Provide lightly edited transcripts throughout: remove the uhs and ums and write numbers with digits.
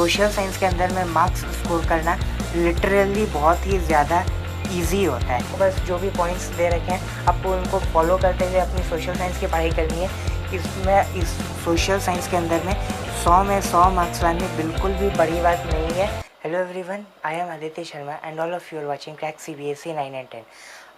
Social science के अंदर में मार्क्स स्कोर करना लिटरली बहुत ही ज़्यादा ईजी होता है। बस जो भी पॉइंट्स दे रखे हैं आपको उनको फॉलो करते हुए अपनी सोशल साइंस की पढ़ाई करनी है। इस सोशल साइंस के अंदर में 100 में 100 मार्क्स लाने बिल्कुल भी बड़ी बात नहीं है। Hello everyone, I am Aditya Sharma and all of you are watching crack CBSE 9 and 10।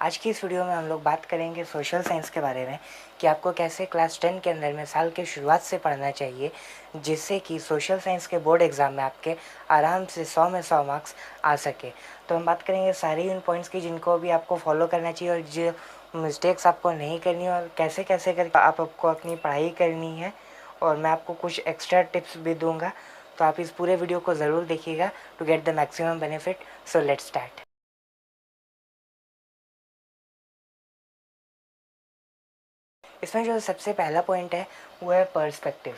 आज की इस वीडियो में हम लोग बात करेंगे सोशल साइंस के बारे में कि आपको कैसे क्लास 10 के अंदर में साल के शुरुआत से पढ़ना चाहिए, जिससे कि सोशल साइंस के बोर्ड एग्ज़ाम में आपके आराम से 100 में 100 मार्क्स आ सके। तो हम बात करेंगे सारी उन पॉइंट्स की जिनको भी आपको फॉलो करना चाहिए और जो मिस्टेक्स आपको नहीं करनी और कैसे कैसे करके आपको अपनी पढ़ाई करनी है। और मैं आपको कुछ एक्स्ट्रा टिप्स भी दूंगा, तो आप इस पूरे वीडियो को ज़रूर देखिएगा to get the maximum benefit. So let's start. इसमें जो सबसे पहला पॉइंट है वो है पर्सपेक्टिव।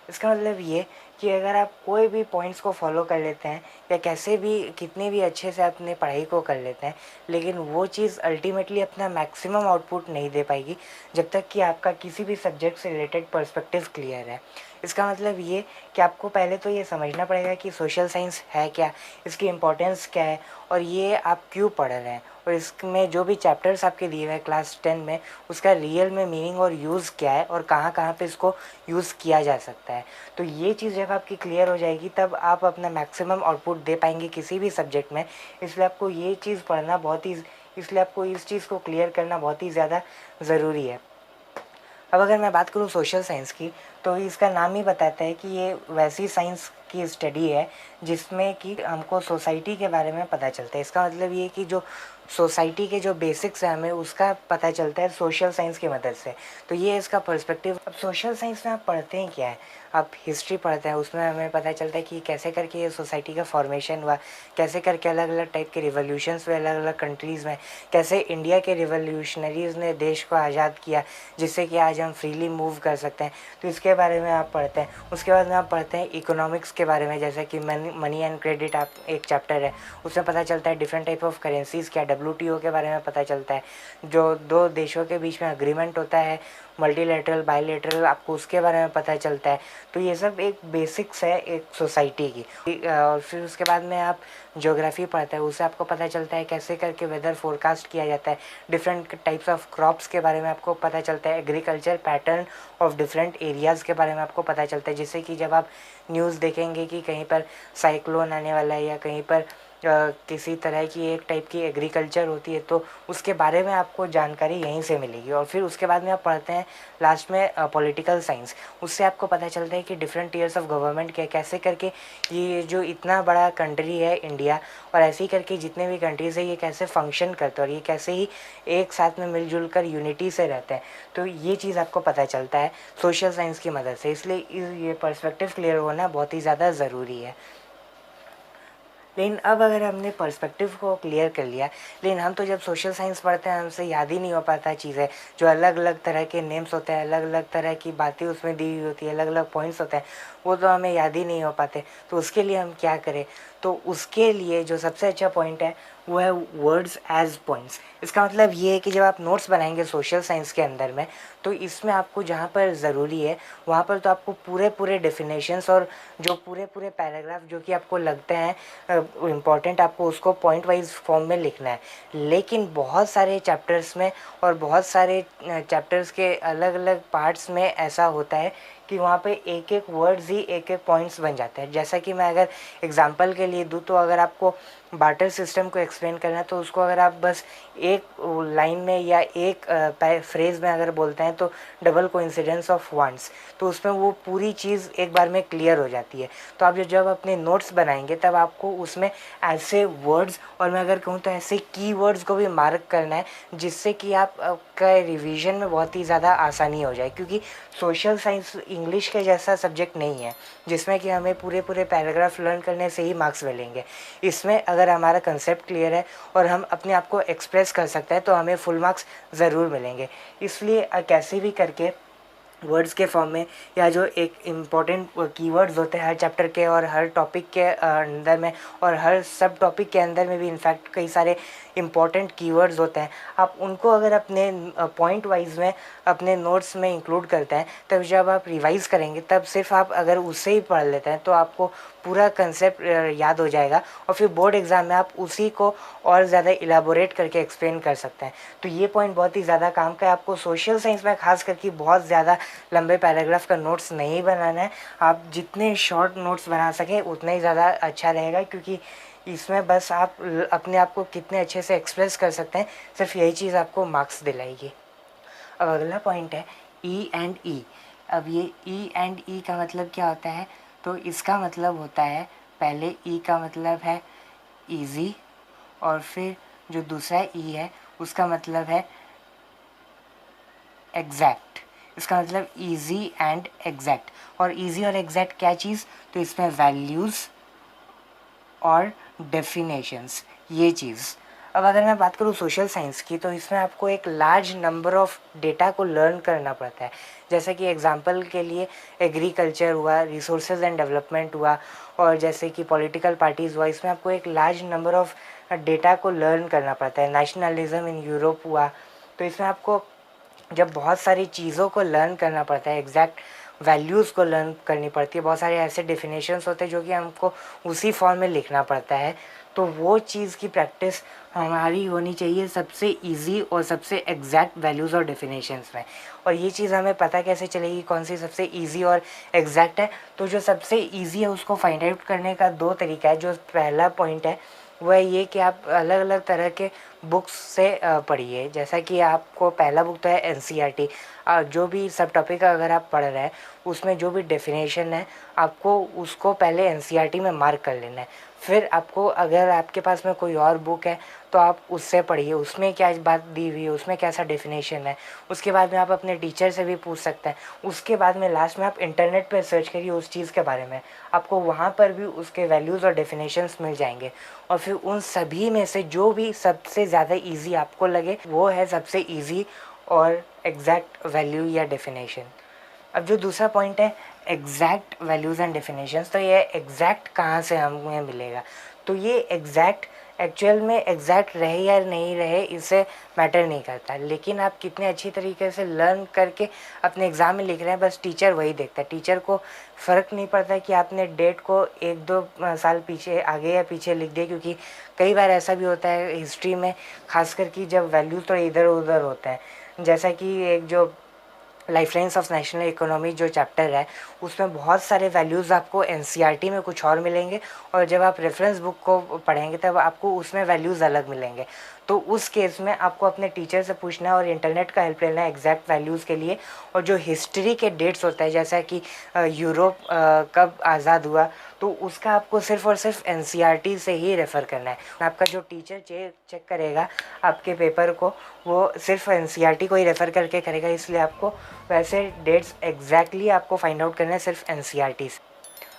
इसका मतलब ये कि अगर आप कोई भी पॉइंट्स को फॉलो कर लेते हैं या कैसे भी कितने भी अच्छे से अपने पढ़ाई को कर लेते हैं, लेकिन वो चीज़ अल्टीमेटली अपना मैक्सिमम आउटपुट नहीं दे पाएगी जब तक कि आपका किसी भी सब्जेक्ट से रिलेटेड पर्सपेक्टिव क्लियर है। इसका मतलब ये कि आपको पहले तो ये समझना पड़ेगा कि सोशल साइंस है क्या, इसकी इम्पोर्टेंस क्या है और ये आप क्यों पढ़ रहे हैं, और इसमें जो भी चैप्टर्स आपके दिए हुए हैं क्लास 10 में उसका रियल में मीनिंग और यूज़ क्या है और कहाँ कहाँ पे इसको यूज़ किया जा सकता है। तो ये चीज़ जब आपकी क्लियर हो जाएगी तब आप अपना मैक्सिमम आउटपुट दे पाएंगे किसी भी सब्जेक्ट में। इसलिए आपको ये चीज़ पढ़ना इसलिए आपको इस चीज़ को क्लियर करना बहुत ही ज़्यादा ज़रूरी है। अब अगर मैं बात करूँ सोशल साइंस की, तो इसका नाम ही बताता है कि ये वैसी साइंस की स्टडी है जिसमें कि हमको सोसाइटी के बारे में पता चलता है। इसका मतलब ये कि जो सोसाइटी के जो बेसिक्स हैं हमें उसका पता चलता है सोशल साइंस की मदद से। तो ये इसका पर्सपेक्टिव। अब सोशल साइंस में आप पढ़ते हैं क्या है, आप हिस्ट्री पढ़ते हैं, उसमें हमें पता चलता है कि कैसे करके ये सोसाइटी का फॉर्मेशन हुआ, कैसे करके अलग अलग टाइप के रिवोल्यूशंस हुए अलग अलग कंट्रीज़ में, कैसे इंडिया के रिवोल्यूशनरीज़ ने देश को आज़ाद किया जिससे कि आज हम फ्रीली मूव कर सकते हैं। तो इसके बारे में आप पढ़ते हैं। उसके बाद में आप पढ़ते हैं इकोनॉमिक्स के बारे में, जैसे कि मनी एंड क्रेडिट आप एक चैप्टर है, उसमें पता चलता है डिफरेंट टाइप ऑफ करेंसीज़ क्या, WTO के बारे में पता चलता है, जो दो देशों के बीच में अग्रीमेंट होता है मल्टीलेटरल बायलेटरल, आपको उसके बारे में पता चलता है। तो ये सब एक बेसिक्स है एक सोसाइटी की। और फिर उसके बाद में आप ज्योग्राफी पढ़ते हैं, उससे आपको पता चलता है कैसे करके वेदर फोरकास्ट किया जाता है, डिफरेंट टाइप्स ऑफ क्रॉप्स के बारे में आपको पता चलता है, agriculture pattern of different areas के बारे में आपको पता चलता है। जिससे कि जब आप न्यूज़ देखेंगे कि कहीं पर साइक्लोन आने वाला है या कहीं पर किसी तरह की एक टाइप की एग्रीकल्चर होती है, तो उसके बारे में आपको जानकारी यहीं से मिलेगी। और फिर उसके बाद में आप पढ़ते हैं लास्ट में पॉलिटिकल साइंस। उससे आपको पता चलता है कि डिफरेंट टीयर्स ऑफ गवर्नमेंट क्या, कैसे करके ये जो इतना बड़ा कंट्री है इंडिया और ऐसे ही करके जितने भी कंट्रीज़ है ये कैसे फंक्शन करते हैं और ये कैसे ही एक साथ में मिलजुल कर यूनिटी से रहते हैं। तो ये चीज़ आपको पता चलता है सोशल साइंस की मदद से। इसलिए ये पर्सपेक्टिव क्लियर होना बहुत ही ज़्यादा ज़रूरी है। लेकिन अब अगर हमने पर्सपेक्टिव को क्लियर कर लिया, लेकिन हम तो जब सोशल साइंस पढ़ते हैं हमसे याद ही नहीं हो पाता चीज़ें, जो अलग अलग तरह के नेम्स होते हैं, अलग अलग तरह की बातें उसमें दी हुई होती है, अलग अलग पॉइंट्स होते हैं, वो तो हमें याद ही नहीं हो पाते। तो उसके लिए हम क्या करें, तो उसके लिए जो सबसे अच्छा पॉइंट है वो है वर्ड्स एज पॉइंट्स। इसका मतलब ये है कि जब आप नोट्स बनाएंगे सोशल साइंस के अंदर में, तो इसमें आपको जहाँ पर ज़रूरी है वहाँ पर तो आपको पूरे पूरे डेफिनेशंस और जो पूरे पूरे पैराग्राफ जो कि आपको लगते हैं इम्पॉर्टेंट, आपको उसको पॉइंट वाइज फॉर्म में लिखना है। लेकिन बहुत सारे चैप्टर्स में और बहुत सारे चैप्टर्स के अलग अलग पार्ट्स में ऐसा होता है कि वहाँ पे एक एक वर्ड्स ही एक एक पॉइंट्स बन जाते हैं। जैसा कि मैं अगर एग्जांपल के लिए दूँ, तो अगर आपको बार्टर सिस्टम को एक्सप्लेन करना है तो उसको अगर आप बस एक लाइन में या एक फ्रेज़ में अगर बोलते हैं तो डबल कोइंसिडेंस ऑफ वंस, तो उसमें वो पूरी चीज़ एक बार में क्लियर हो जाती है। तो आप जब अपने नोट्स बनाएंगे तब आपको उसमें ऐसे वर्ड्स और मैं अगर कहूँ तो ऐसे कीवर्ड्स को भी मार्क करना है, जिससे कि आपका रिवीजन में बहुत ही ज़्यादा आसानी हो जाए। क्योंकि सोशल साइंस इंग्लिश के जैसा सब्जेक्ट नहीं है जिसमें कि हमें पूरे पूरे पैराग्राफ लर्न करने से ही मार्क्स मिलेंगे। इसमें अगर हमारा कंसेप्ट क्लियर है और हम अपने आप को एक्सप्रेस कर सकते हैं तो हमें फुल मार्क्स ज़रूर मिलेंगे। इसलिए कैसे भी करके वर्ड्स के फॉर्म में या जो एक इम्पॉर्टेंट कीवर्ड्स होते हैं हर चैप्टर के और हर टॉपिक के अंदर में और हर सब टॉपिक के अंदर में भी इनफैक्ट कई सारे इम्पॉर्टेंट कीवर्ड्स होते हैं, आप उनको अगर अपने पॉइंट वाइज में अपने नोट्स में इंक्लूड करते हैं, तब जब आप रिवाइज़ करेंगे तब सिर्फ आप अगर उससे ही पढ़ लेते हैं तो आपको पूरा कंसेप्ट याद हो जाएगा और फिर बोर्ड एग्ज़ाम में आप उसी को और ज़्यादा इलाबोरेट करके एक्सप्लेन कर सकते हैं। तो ये पॉइंट बहुत ही ज़्यादा काम का है। आपको सोशल साइंस में खास करके बहुत ज़्यादा लंबे पैराग्राफ का नोट्स नहीं बनाना है, आप जितने शॉर्ट नोट्स बना सकें उतना ही ज़्यादा अच्छा रहेगा, क्योंकि इसमें बस आप अपने आप को कितने अच्छे से एक्सप्रेस कर सकते हैं, सिर्फ यही चीज़ आपको मार्क्स दिलाएगी। अब अगला पॉइंट है ई एंड ई। अब ये ई एंड ई का मतलब क्या होता है, तो इसका मतलब होता है, पहले ई का मतलब है ईजी, और फिर जो दूसरा ई है उसका मतलब है एग्जैक्ट। इसका मतलब ईजी एंड एग्जैक्ट। और ईजी और एग्जैक्ट क्या चीज़, तो इसमें वैल्यूज़ और डेफिनेशंस, ये चीज़। अब अगर मैं बात करूँ सोशल साइंस की, तो इसमें आपको एक लार्ज नंबर ऑफ़ डेटा को लर्न करना पड़ता है। जैसे कि एग्जांपल के लिए एग्रीकल्चर हुआ, रिसोर्सेज एंड डेवलपमेंट हुआ, और जैसे कि पॉलिटिकल पार्टीज़ हुआ, इसमें आपको एक लार्ज नंबर ऑफ़ डेटा को लर्न करना पड़ता है। नेशनलिज्म इन यूरोप हुआ, तो इसमें आपको जब बहुत सारी चीज़ों को लर्न करना पड़ता है, एग्जैक्ट वैल्यूज़ को लर्न करनी पड़ती है, बहुत सारे ऐसे डेफिनेशंस होते हैं जो कि हमको उसी फॉर्म में लिखना पड़ता है, तो वो चीज़ की प्रैक्टिस हमारी होनी चाहिए सबसे इजी और सबसे एग्जैक्ट वैल्यूज़ और डेफिनेशंस में। और ये चीज़ हमें पता कैसे चलेगी कौन सी सबसे इजी और एग्जैक्ट है, तो जो सबसे इजी है उसको फाइंड आउट करने का दो तरीका है। जो पहला पॉइंट है वह ये कि आप अलग अलग तरह के बुक्स से पढ़िए। जैसा कि आपको पहला बुक तो है एनसीईआरटी, जो भी सब टॉपिक अगर आप पढ़ रहे हैं उसमें जो भी डेफिनेशन है आपको उसको पहले एनसीईआरटी में मार्क कर लेना है। फिर आपको अगर आपके पास में कोई और बुक है तो आप उससे पढ़िए, उसमें क्या बात दी हुई है, उसमें कैसा डेफिनेशन है। उसके बाद में आप अपने टीचर से भी पूछ सकते हैं। उसके बाद में लास्ट में आप इंटरनेट पर सर्च करिए उस चीज़ के बारे में, आपको वहाँ पर भी उसके वैल्यूज़ और डेफिनेशंस मिल जाएंगे। और फिर उन सभी में से जो भी सबसे ज़्यादा ईजी आपको लगे वो है सबसे ईजी और एग्जैक्ट वैल्यू या डेफिनेशन। अब जो दूसरा पॉइंट है एग्जैक्ट वैल्यूज़ एंड डेफिनेशंस, तो ये एग्जैक्ट कहाँ से हमें मिलेगा, तो ये एग्जैक्ट एक्चुअल में एग्जैक्ट रहे या नहीं रहे इससे मैटर नहीं करता, लेकिन आप कितने अच्छी तरीके से लर्न करके अपने एग्ज़ाम में लिख रहे हैं, बस टीचर वही देखता है। टीचर को फ़र्क नहीं पड़ता कि आपने डेट को एक दो साल पीछे आगे या पीछे लिख दिया, क्योंकि कई बार ऐसा भी होता है हिस्ट्री में, खासकर कि जब वैल्यूज़ तो इधर उधर होते हैं। जैसा कि एक जो लाइफलाइंस ऑफ नेशनल इकोनॉमी जो चैप्टर है उसमें बहुत सारे वैल्यूज़ आपको एनसीईआरटी में कुछ और मिलेंगे, और जब आप रेफरेंस बुक को पढ़ेंगे तब आपको उसमें वैल्यूज़ अलग मिलेंगे। तो उस केस में आपको अपने टीचर से पूछना है और इंटरनेट का हेल्प लेना है एग्जैक्ट वैल्यूज़ के लिए। और जो हिस्ट्री के डेट्स होता है, जैसा कि यूरोप कब आज़ाद हुआ, तो उसका आपको सिर्फ़ और सिर्फ एनसीईआरटी से ही रेफ़र करना है। आपका जो टीचर चेक करेगा आपके पेपर को, वो सिर्फ एनसीईआरटी को ही रेफ़र करके करेगा, इसलिए आपको वैसे डेट्स एग्जैक्टली आपको फाइंड आउट करना है सिर्फ एनसीईआरटी से।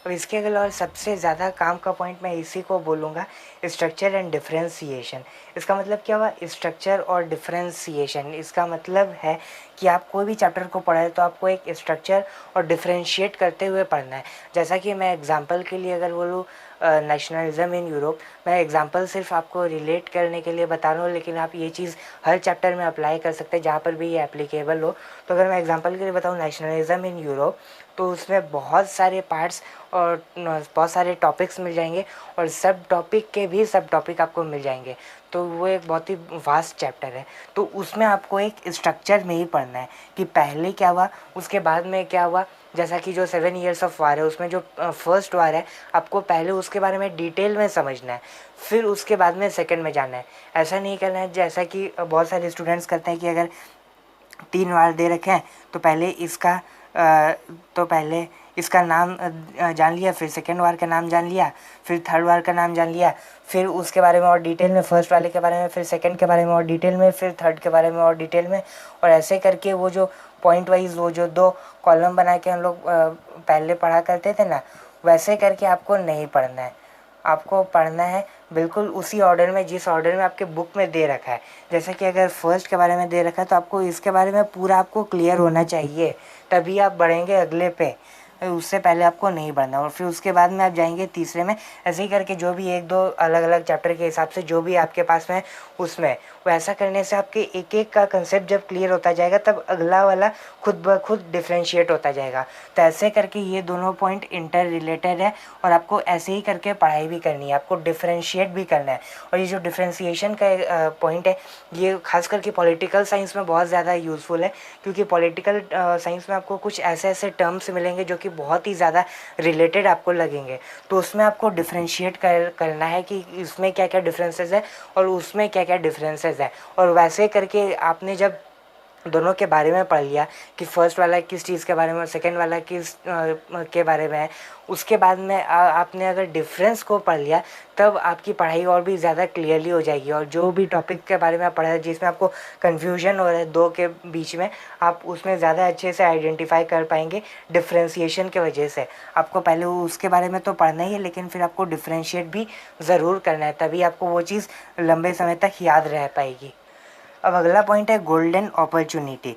अब इसके अगला और सबसे ज़्यादा काम का पॉइंट मैं इसी को बोलूँगा, स्ट्रक्चर एंड डिफरेंशिएशन। इसका मतलब क्या हुआ, स्ट्रक्चर और डिफरेंशिएशन। इसका मतलब है कि आप कोई भी चैप्टर को पढ़ रहे तो आपको एक स्ट्रक्चर और डिफरेंशिएट करते हुए पढ़ना है। जैसा कि मैं एग्जांपल के लिए अगर बोलूँ नेशनलिज्म इन यूरोप, मैं एग्जांपल सिर्फ आपको रिलेट करने के लिए बता रहा हूँ, लेकिन आप ये चीज़ हर चैप्टर में अप्लाई कर सकते हैं जहाँ पर भी ये एप्लीकेबल हो। तो अगर मैं एग्जांपल के लिए बताऊँ नेशनलिज्म इन यूरोप, तो उसमें बहुत सारे पार्ट्स और बहुत सारे टॉपिक्स मिल जाएंगे, और सब टॉपिक के भी सब टॉपिक आपको मिल जाएंगे। तो वो एक बहुत ही वास्ट चैप्टर है। तो उसमें आपको एक स्ट्रक्चर में ही पढ़ना है कि पहले क्या हुआ, उसके बाद में क्या हुआ। जैसा कि जो 7 ईयर्स ऑफ वार है उसमें जो फर्स्ट वार है, आपको पहले उसके बारे में डिटेल में समझना है, फिर उसके बाद में सेकंड में जाना है। ऐसा नहीं करना है जैसा कि बहुत सारे स्टूडेंट्स करते हैं कि अगर 3 वार दे रखे हैं तो पहले इसका नाम जान लिया, फिर सेकेंड वार का नाम जान लिया, फिर थर्ड वार का नाम जान लिया, फिर उसके बारे में और डिटेल में, फर्स्ट वाले के बारे में, फिर सेकंड के बारे में और डिटेल में, फिर थर्ड के बारे में और डिटेल में। और ऐसे करके वो जो पॉइंट वाइज वो जो 2 कॉलम बना के हम लोग पहले पढ़ा करते थे ना, वैसे करके आपको नहीं पढ़ना है। आपको पढ़ना है बिल्कुल उसी ऑर्डर में जिस ऑर्डर में आपके बुक में दे रखा है। जैसे कि अगर फर्स्ट के बारे में दे रखा है तो आपको इसके बारे में पूरा आपको क्लियर होना चाहिए, तभी आप बढ़ेंगे अगले पे। उससे पहले आपको नहीं पढ़ना। और फिर उसके बाद में आप जाएंगे तीसरे में, ऐसे ही करके जो भी 1-2 अलग अलग चैप्टर के हिसाब से जो भी आपके पास में उसमें, वैसा करने से आपके एक एक का कंसेप्ट जब क्लियर होता जाएगा तब अगला वाला खुद ब खुद डिफ्रेंशिएट होता जाएगा। तो ऐसे करके ये दोनों पॉइंट इंटर रिलेटेड है और आपको ऐसे ही करके पढ़ाई भी करनी है, आपको डिफ्रेंशिएट भी करना है। और ये जो डिफ्रेंशिएशन का पॉइंट है ये खास करके पॉलिटिकल साइंस में बहुत ज़्यादा यूज़फुल है, क्योंकि पॉलिटिकल साइंस में आपको कुछ ऐसे ऐसे टर्म्स मिलेंगे जो कि बहुत ही ज़्यादा रिलेटेड आपको लगेंगे। तो उसमें आपको डिफ्रेंशिएट करना है कि इसमें क्या क्या डिफरेंसेस है और उसमें क्या क्या डिफरेंसेस है। और वैसे करके आपने जब दोनों के बारे में पढ़ लिया कि फर्स्ट वाला किस चीज़ के बारे में और सेकंड वाला किस के बारे में है, उसके बाद में आपने अगर डिफरेंस को पढ़ लिया तब आपकी पढ़ाई और भी ज़्यादा क्लियरली हो जाएगी। और जो भी टॉपिक के बारे में आप पढ़ा है जिसमें आपको कन्फ्यूजन हो रहा है दो के बीच में, आप उसमें ज़्यादा अच्छे से आइडेंटिफाई कर पाएंगे डिफ्रेंसिएशन के वजह से। आपको पहले उसके बारे में तो पढ़ना ही है, लेकिन फिर आपको डिफ्रेंशिएट भी ज़रूर करना है, तभी आपको वो चीज़ लंबे समय तक याद रह पाएगी। अब अगला पॉइंट है गोल्डन अपॉर्चुनिटी।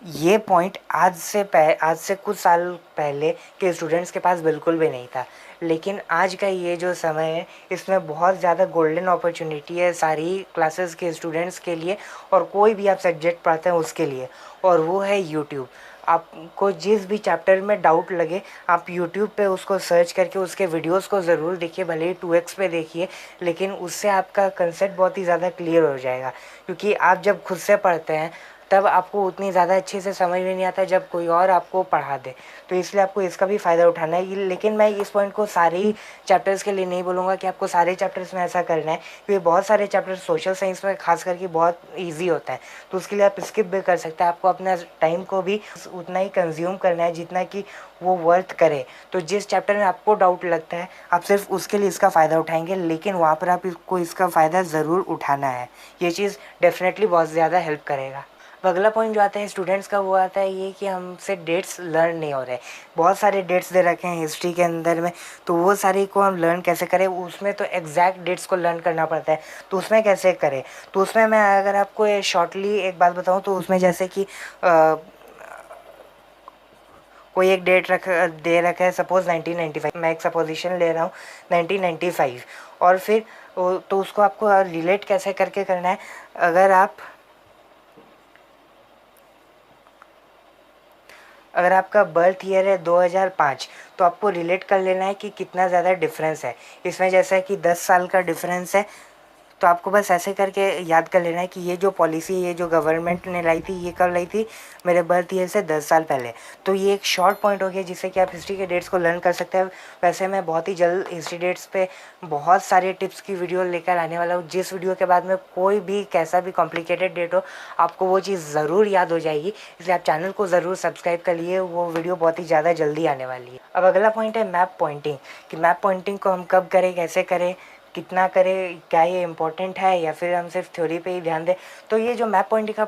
ये पॉइंट आज से कुछ साल पहले के स्टूडेंट्स के पास बिल्कुल भी नहीं था, लेकिन आज का ये जो समय है इसमें बहुत ज़्यादा गोल्डन अपॉर्चुनिटी है सारी क्लासेस के स्टूडेंट्स के लिए और कोई भी आप सब्जेक्ट पढ़ते हैं उसके लिए, और वो है यूट्यूब। आपको जिस भी चैप्टर में डाउट लगे आप यूट्यूब पे उसको सर्च करके उसके वीडियोस को ज़रूर देखिए, भले ही 2x पे देखिए, लेकिन उससे आपका कंसेप्ट बहुत ही ज़्यादा क्लियर हो जाएगा। क्योंकि आप जब खुद से पढ़ते हैं तब आपको उतनी ज़्यादा अच्छे से समझ में नहीं आता जब कोई और आपको पढ़ा दे, तो इसलिए आपको इसका भी फ़ायदा उठाना है। लेकिन मैं इस पॉइंट को सारे ही चैप्टर्स के लिए नहीं बोलूँगा कि आपको सारे चैप्टर्स में ऐसा करना है, क्योंकि बहुत सारे चैप्टर्स सोशल साइंस में खास करके बहुत ईजी होता है, तो उसके लिए आप स्किप भी कर सकते हैं। आपको अपना टाइम को भी उतना ही कंज्यूम करना है जितना कि वो वर्थ करे। तो जिस चैप्टर में आपको डाउट लगता है आप सिर्फ उसके लिए इसका फ़ायदा उठाएंगे, लेकिन वहाँ पर आप इसको इसका फ़ायदा ज़रूर उठाना है। ये चीज़ डेफिनेटली बहुत ज़्यादा हेल्प करेगा। अब अगला पॉइंट जो आता है स्टूडेंट्स का वो आता है ये कि हमसे डेट्स लर्न नहीं हो रहे। बहुत सारे डेट्स दे रखे हैं हिस्ट्री के अंदर में, तो वो सारे को हम लर्न कैसे करें, उसमें तो एग्जैक्ट डेट्स को लर्न करना पड़ता है, तो उसमें कैसे करें। तो उसमें मैं अगर आपको शॉर्टली एक बात बताऊं तो उसमें जैसे कि कोई एक डेट दे रखा है, सपोज 1995, मैं एक सपोजिशन ले रहा हूँ 1995, और फिर तो उसको आपको रिलेट कैसे करके करना है। अगर आपका बर्थ ईयर है 2005 तो आपको रिलेट कर लेना है कि कितना ज़्यादा डिफरेंस है इसमें। जैसा है कि 10 साल का डिफरेंस है, तो आपको बस ऐसे करके याद कर लेना है कि ये जो पॉलिसी ये जो गवर्नमेंट ने लाई थी ये कब लाई थी, मेरे बर्थ ईयर से 10 साल पहले। तो ये एक शॉर्ट पॉइंट हो गया जिससे कि आप हिस्ट्री के डेट्स को लर्न कर सकते हैं। वैसे मैं बहुत ही जल्द हिस्ट्री डेट्स पे बहुत सारे टिप्स की वीडियो लेकर आने वाला हूँ, जिस वीडियो के बाद में कोई भी कैसा भी कॉम्प्लिकेटेड डेट हो आपको वो चीज़ ज़रूर याद हो जाएगी। इसलिए आप चैनल को ज़रूर सब्सक्राइब कर लिए, वो वीडियो बहुत ही ज़्यादा जल्दी आने वाली है। अब अगला पॉइंट है मैप पॉइंटिंग, कि मैप पॉइंटिंग को हम कब करें, कैसे करें, कितना करें, क्या ये इम्पोर्टेंट है या फिर हम सिर्फ थ्योरी पे ही ध्यान दें। तो ये जो मैप पॉइंटिंग का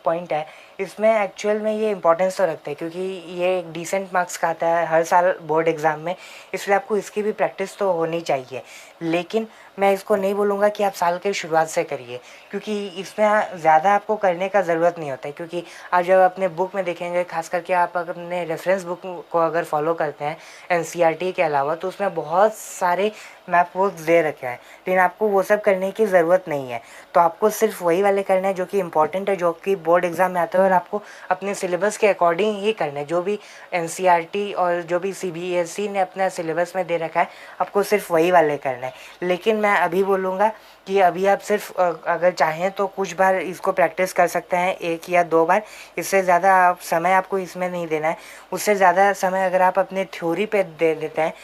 पॉइंट है इसमें एक्चुअल में ये इंपॉर्टेंस तो रखता है, क्योंकि ये एक डिसेंट मार्क्स का आता है हर साल बोर्ड एग्ज़ाम में, इसलिए आपको इसकी भी प्रैक्टिस तो होनी चाहिए। लेकिन मैं इसको नहीं बोलूँगा कि आप साल के शुरुआत से करिए, क्योंकि इसमें ज़्यादा आपको करने का ज़रूरत नहीं होता है। क्योंकि आप जब अपने बुक में देखेंगे, खास करके आप अपने रेफरेंस बुक को अगर फॉलो करते हैं एनसीईआरटी के अलावा, तो उसमें बहुत सारे मैप वर्क्स दे रखे हैं, लेकिन आपको वो सब करने की ज़रूरत नहीं है। तो आपको सिर्फ वही वाले करने हैं जो कि इम्पोर्टेंट है, जो कि बोर्ड एग्ज़ाम में आता है, और आपको अपने सिलेबस के अकॉर्डिंग ही करना है। जो भी एनसीईआरटी और जो भी सीबीएसई ने अपना सिलेबस में दे रखा है आपको सिर्फ वही वाले करना है। लेकिन मैं अभी बोलूँगा कि अभी आप सिर्फ अगर चाहें तो कुछ बार इसको प्रैक्टिस कर सकते हैं, 1 या 2 बार, इससे ज़्यादा आप समय आपको इसमें नहीं देना है। उससे ज़्यादा समय अगर आप अपने थ्योरी पे दे देते हैं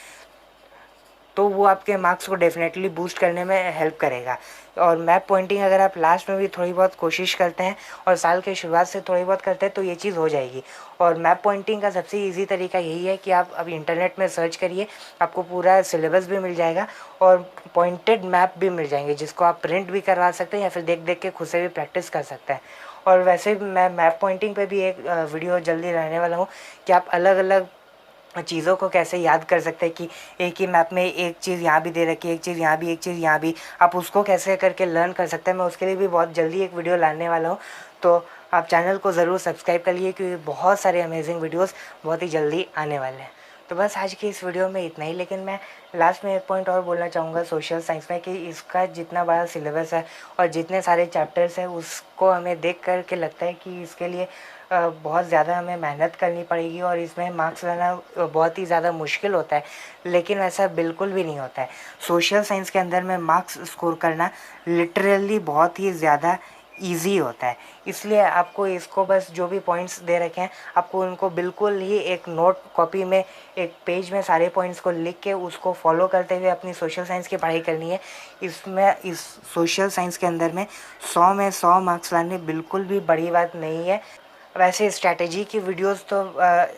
तो वो आपके मार्क्स को डेफिनेटली बूस्ट करने में हेल्प करेगा। और मैप पॉइंटिंग अगर आप लास्ट में भी थोड़ी बहुत कोशिश करते हैं और साल के शुरुआत से थोड़ी बहुत करते हैं तो ये चीज़ हो जाएगी। और मैप पॉइंटिंग का सबसे इजी तरीका यही है कि आप अभी इंटरनेट में सर्च करिए, आपको पूरा सिलेबस भी मिल जाएगा और पॉइंटेड मैप भी मिल जाएंगे, जिसको आप प्रिंट भी करवा सकते हैं या फिर देख देख के खुद से भी प्रैक्टिस कर सकते हैं। और वैसे मैं मैप पॉइंटिंग पे भी एक वीडियो जल्दी लाने वाला हूँ कि आप अलग अलग चीज़ों को कैसे याद कर सकते हैं, कि एक ही मैप में एक चीज़ यहाँ भी दे रखी है, एक चीज़ यहाँ भी, एक चीज़ यहाँ भी, आप उसको कैसे करके लर्न कर सकते हैं। मैं उसके लिए भी बहुत जल्दी एक वीडियो लाने वाला हूँ, तो आप चैनल को ज़रूर सब्सक्राइब कर लिए, क्योंकि बहुत सारे अमेजिंग वीडियोस बहुत ही जल्दी आने वाले हैं। तो बस आज की इस वीडियो में इतना ही, लेकिन मैं लास्ट में एक पॉइंट और बोलना चाहूँगा सोशल साइंस में कि इसका जितना बड़ा सिलेबस है और जितने सारे चैप्टर्स हैं उसको हमें देख कर के लगता है कि इसके लिए बहुत ज़्यादा हमें मेहनत करनी पड़ेगी और इसमें मार्क्स लाना बहुत ही ज़्यादा मुश्किल होता है, लेकिन ऐसा बिल्कुल भी नहीं होता है। सोशल साइंस के अंदर में मार्क्स स्कोर करना लिटरली बहुत ही ज़्यादा ईज़ी होता है। इसलिए आपको इसको बस जो भी पॉइंट्स दे रखे हैं आपको उनको बिल्कुल ही एक नोट कॉपी में एक पेज में सारे पॉइंट्स को लिख के उसको फॉलो करते हुए अपनी सोशल साइंस की पढ़ाई करनी है। इसमें इस सोशल साइंस के अंदर में 100 में 100 मार्क्स लाने बिल्कुल भी बड़ी बात नहीं है। वैसे स्ट्रैटेजी की वीडियोस तो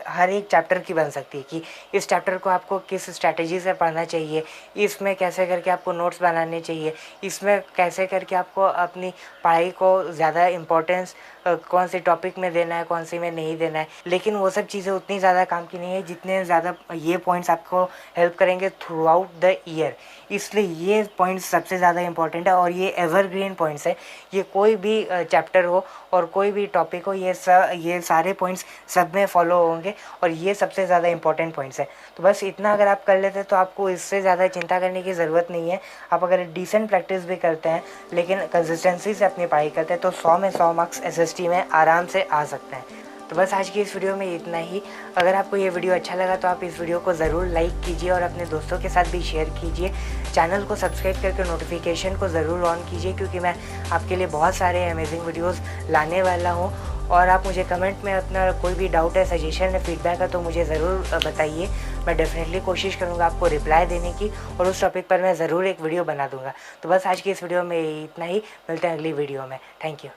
हर एक चैप्टर की बन सकती है कि इस चैप्टर को आपको किस स्ट्रैटेजी से पढ़ना चाहिए, इसमें कैसे करके आपको नोट्स बनाने चाहिए, इसमें कैसे करके आपको अपनी पढ़ाई को ज़्यादा इम्पोर्टेंस कौन से टॉपिक में देना है, कौन सी में नहीं देना है। लेकिन वो सब चीज़ें उतनी ज़्यादा काम की नहीं है जितने ज़्यादा ये पॉइंट्स आपको हेल्प करेंगे थ्रू आउट द ईयर। इसलिए ये पॉइंट्स सबसे ज़्यादा इंपॉर्टेंट है और ये एवरग्रीन पॉइंट्स है। ये कोई भी चैप्टर हो और कोई भी टॉपिक हो, ये सारे पॉइंट्स सब में फॉलो होंगे और ये सबसे ज़्यादा इंपॉर्टेंट पॉइंट्स है। तो बस इतना अगर आप कर लेते हैं तो आपको इससे ज़्यादा चिंता करने की ज़रूरत नहीं है। आप अगर डिसेंट प्रैक्टिस भी करते हैं लेकिन कंसिस्टेंसी से अपनी पढ़ाई करते हैं तो 100 में 100 मार्क्स एसएसटी में आराम से आ सकते हैं। तो बस आज की इस वीडियो में इतना ही। अगर आपको ये वीडियो अच्छा लगा तो आप इस वीडियो को ज़रूर लाइक कीजिए और अपने दोस्तों के साथ भी शेयर कीजिए। चैनल को सब्सक्राइब करके नोटिफिकेशन को ज़रूर ऑन कीजिए क्योंकि मैं आपके लिए बहुत सारे अमेजिंग वीडियोस लाने वाला हूँ। और आप मुझे कमेंट में अपना कोई भी डाउट है, सजेशन है, फीडबैक है तो मुझे ज़रूर बताइए। मैं डेफिनेटली कोशिश करूँगा आपको रिप्लाई देने की और उस टॉपिक पर मैं ज़रूर एक वीडियो बना दूँगा। तो बस आज की इस वीडियो में इतना ही, मिलते हैं अगली वीडियो में। Thank you.